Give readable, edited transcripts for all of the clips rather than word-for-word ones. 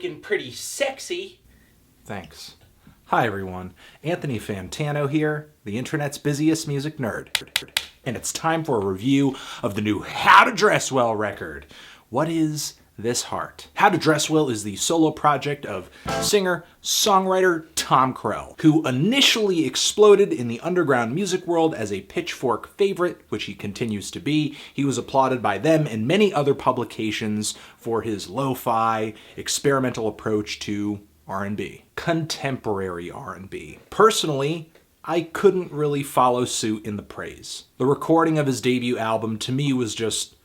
looking pretty sexy. Thanks. Hi everyone, Anthony Fantano here, the internet's busiest music nerd. And it's time for a review of the new How to Dress Well record. What is this heart? How to Dress Well is the solo project of singer-songwriter Tom Krell, who initially exploded in the underground music world as a Pitchfork favorite, which he continues to be. He was applauded by them and many other publications for his lo-fi, experimental approach to R&B. Contemporary R&B. Personally, I couldn't really follow suit in the praise. The recording of his debut album to me was just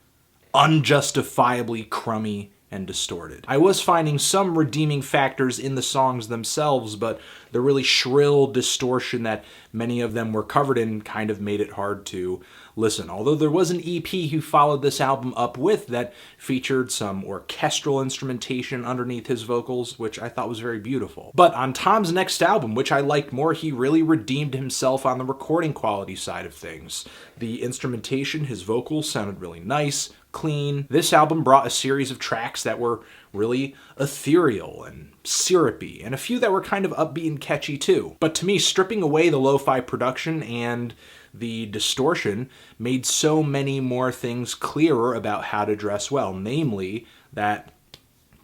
unjustifiably crummy and distorted. I was finding some redeeming factors in the songs themselves, but the really shrill distortion that many of them were covered in kind of made it hard to listen. Although there was an EP he followed this album up with that featured some orchestral instrumentation underneath his vocals, which I thought was very beautiful. But on Tom's next album, which I liked more, he really redeemed himself on the recording quality side of things. The instrumentation, his vocals sounded really nice, clean. This album brought a series of tracks that were really ethereal and syrupy, and a few that were kind of upbeat and catchy too. But to me, stripping away the lo-fi production and the distortion made so many more things clearer about How to Dress Well, namely that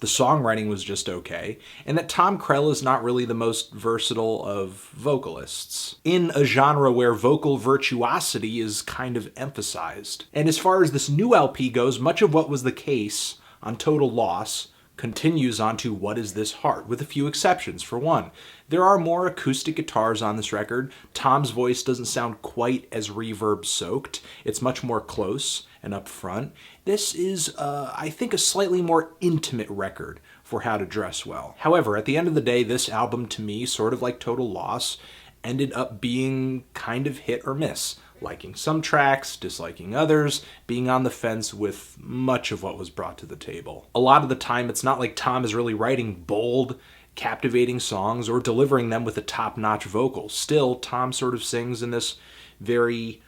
the songwriting was just okay, and that Tom Krell is not really the most versatile of vocalists, in a genre where vocal virtuosity is kind of emphasized. And as far as this new LP goes, much of what was the case on Total Loss continues onto What Is This Heart, with a few exceptions. For one, there are more acoustic guitars on this record. Tom's voice doesn't sound quite as reverb-soaked. It's much more close and up front. This is, I think, a slightly more intimate record for How to Dress Well. However, at the end of the day, this album, to me, sort of like Total Loss, ended up being kind of hit or miss. Liking some tracks, disliking others, being on the fence with much of what was brought to the table. A lot of the time, it's not like Tom is really writing bold, captivating songs or delivering them with a top-notch vocal. Still, Tom sort of sings in this very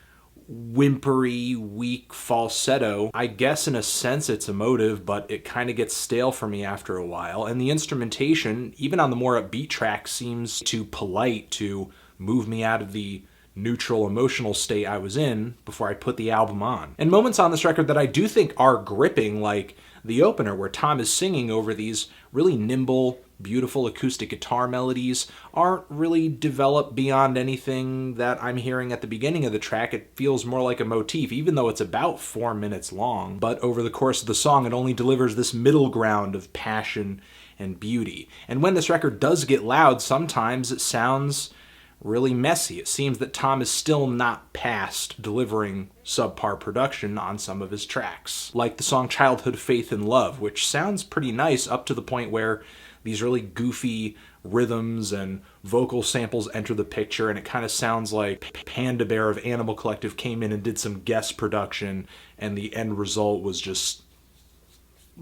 whimpery, weak falsetto. I guess in a sense it's emotive, but it kind of gets stale for me after a while. And the instrumentation, even on the more upbeat tracks, seems too polite to move me out of the neutral emotional state I was in before I put the album on. And moments on this record that I do think are gripping, like the opener where Tom is singing over these really nimble, beautiful acoustic guitar melodies, aren't really developed beyond anything that I'm hearing at the beginning of the track. It feels more like a motif, even though it's about 4 minutes long. But over the course of the song, it only delivers this middle ground of passion and beauty. And when this record does get loud, sometimes it sounds really messy. It seems that Tom is still not past delivering subpar production on some of his tracks. Like the song Childhood Faith and Love, which sounds pretty nice up to the point where these really goofy rhythms and vocal samples enter the picture, and it kind of sounds like Panda Bear of Animal Collective came in and did some guest production, and the end result was just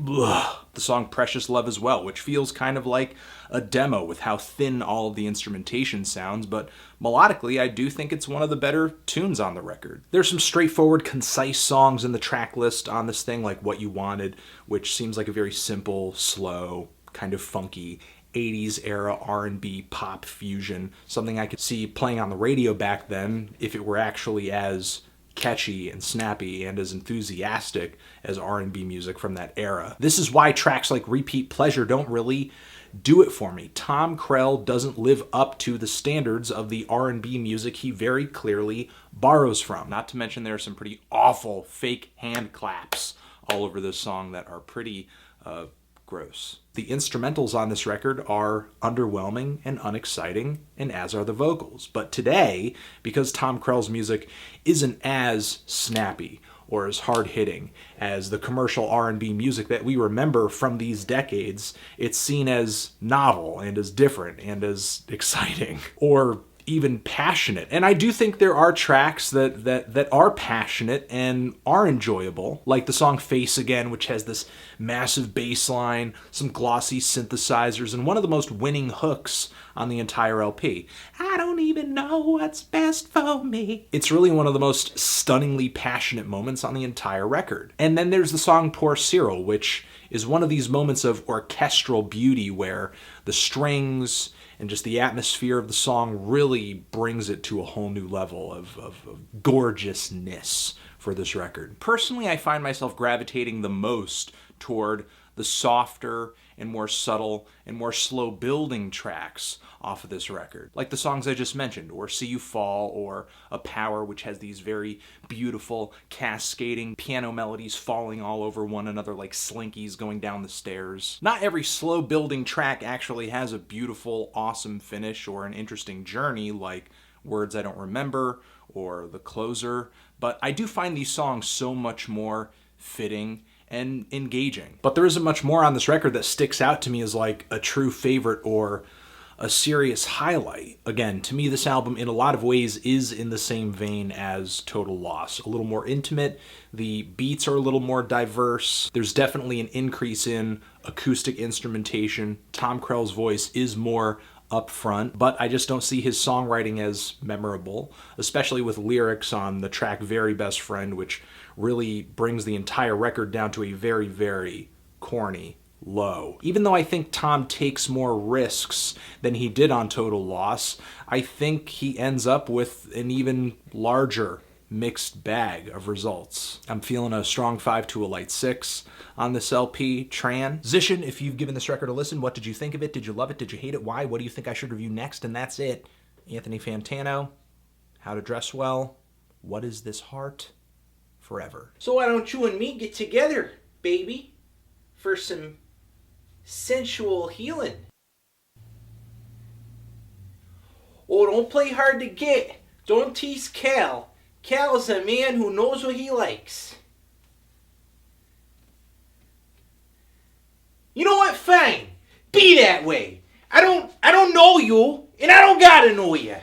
ugh. The song Precious Love as well, which feels kind of like a demo with how thin all of the instrumentation sounds, but melodically I do think it's one of the better tunes on the record. There's some straightforward, concise songs in the track list on this thing, like What You Wanted, which seems like a very simple, slow, kind of funky 80s era R&B pop fusion, something I could see playing on the radio back then if it were actually as catchy and snappy and as enthusiastic as R&B music from that era. This is why tracks like Repeat Pleasure don't really do it for me. Tom Krell doesn't live up to the standards of the R&B music he very clearly borrows from. Not to mention there are some pretty awful fake hand claps all over this song that are pretty gross. The instrumentals on this record are underwhelming and unexciting, and as are the vocals. But today, because Tom Krell's music isn't as snappy or as hard-hitting as the commercial R&B music that we remember from these decades, it's seen as novel and as different and as exciting. Or even passionate. And I do think there are tracks that are passionate and are enjoyable, like the song Face Again, which has this massive bass line, some glossy synthesizers, and one of the most winning hooks on the entire LP. I don't even know what's best for me. It's really one of the most stunningly passionate moments on the entire record. And then there's the song Poor Cyril, which is one of these moments of orchestral beauty where the strings and just the atmosphere of the song really brings it to a whole new level of gorgeousness for this record. Personally, I find myself gravitating the most toward the softer and more subtle and more slow building tracks off of this record, like the songs I just mentioned, or See You Fall, or A Power, which has these very beautiful cascading piano melodies falling all over one another like slinkies going down the stairs. Not every slow building track actually has a beautiful, awesome finish or an interesting journey like Words I Don't Remember or The Closer, but I do find these songs so much more fitting and engaging. But there isn't much more on this record that sticks out to me as like a true favorite or a serious highlight. Again, to me, this album in a lot of ways is in the same vein as Total Loss. A little more intimate, the beats are a little more diverse, there's definitely an increase in acoustic instrumentation, Tom Krell's voice is more up front, but I just don't see his songwriting as memorable, especially with lyrics on the track Very Best Friend, which really brings the entire record down to a very, very corny low. Even though I think Tom takes more risks than he did on Total Loss, I think he ends up with an even larger mixed bag of results. I'm feeling a strong 5 to a light 6 on this LP. Tran. Zishin, if you've given this record a listen, what did you think of it? Did you love it? Did you hate it? Why? What do you think I should review next? And that's it. Anthony Fantano, How to Dress Well, What Is This Heart? Forever. So why don't you and me get together, baby, for some sensual healing? Oh, don't play hard to get. Don't tease Cal. Cal is a man who knows what he likes. You know what? Fine. Be that way. I don't know you, and I don't gotta know you.